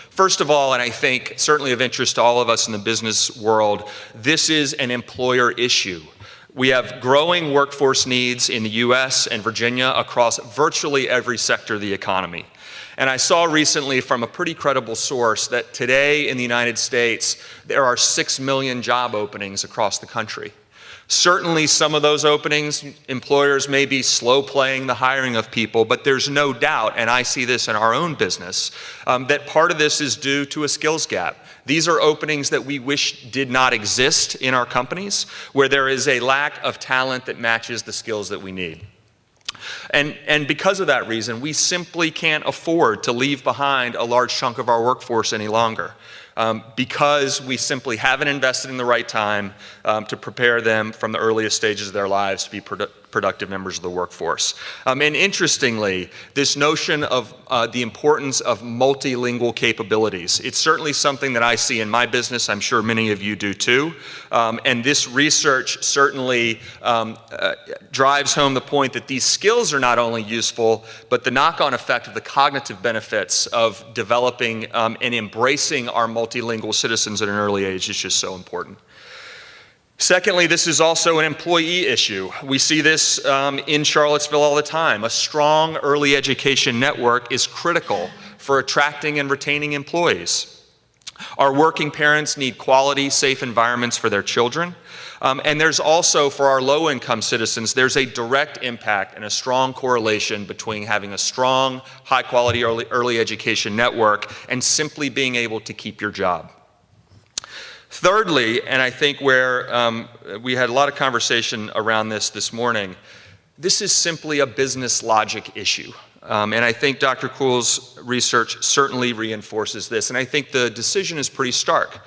First of all, and I think certainly of interest to all of us in the business world, this is an employer issue. We have growing workforce needs in the US and Virginia across virtually every sector of the economy. And I saw recently from a pretty credible source that today in the United States, there are 6 million job openings across the country. Certainly some of those openings, employers may be slow playing the hiring of people, but there's no doubt, and I see this in our own business, that part of this is due to a skills gap. These are openings that we wish did not exist in our companies, where there is a lack of talent that matches the skills that we need. And because of that reason, we simply can't afford to leave behind a large chunk of our workforce any longer. Because we simply haven't invested in the right time to prepare them from the earliest stages of their lives to be productive members of the workforce. And interestingly, this notion of the importance of multilingual capabilities, it's certainly something that I see in my business. I'm sure many of you do too. And this research certainly drives home the point that these skills are not only useful, but the knock-on effect of the cognitive benefits of developing and embracing our multilingual citizens at an early age is just so important. Secondly, this is also an employee issue. We see this in Charlottesville all the time. A strong early education network is critical for attracting and retaining employees. Our working parents need quality, safe environments for their children. And there's also, for our low-income citizens, there's a direct impact and a strong correlation between having a strong, high-quality early education network and simply being able to keep your job. Thirdly, and I think where we had a lot of conversation around this morning, this is simply a business logic issue. And I think Dr. Kuhl's research certainly reinforces this. And I think the decision is pretty stark.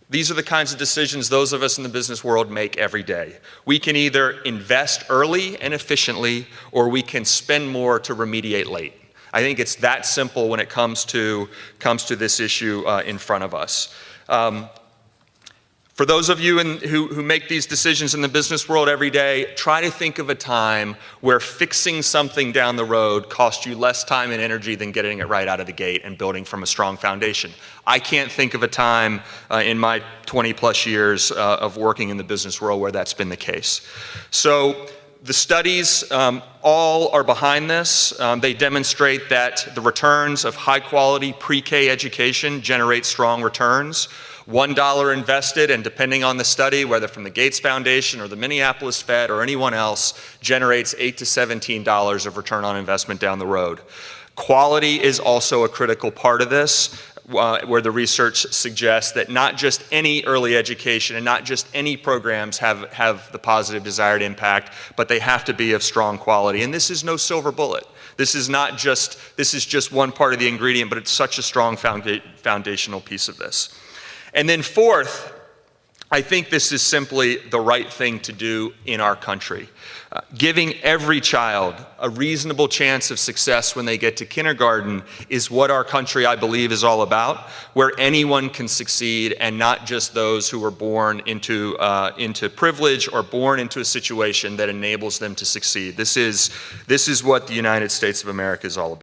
These are the kinds of decisions those of us in the business world make every day. We can either invest early and efficiently, or we can spend more to remediate late. I think it's that simple when it comes to this issue in front of us. For those of you who make these decisions in the business world every day, try to think of a time where fixing something down the road cost you less time and energy than getting it right out of the gate and building from a strong foundation. I can't think of a time in my 20-plus years of working in the business world where that's been the case. So the studies all are behind this. They demonstrate that the returns of high-quality pre-K education generate strong returns. $1 invested, and depending on the study, whether from the Gates Foundation or the Minneapolis Fed or anyone else, generates $8 to $17 of return on investment down the road. Quality is also a critical part of this, where the research suggests that not just any early education and not just any programs have the positive desired impact, but they have to be of strong quality. And this is no silver bullet. This is just one part of the ingredient, but it's such a strong foundational piece of this. And then fourth, I think this is simply the right thing to do in our country. Giving every child a reasonable chance of success when they get to kindergarten is what our country, I believe, is all about, where anyone can succeed and not just those who were born into privilege or born into a situation that enables them to succeed. This is what the United States of America is all about.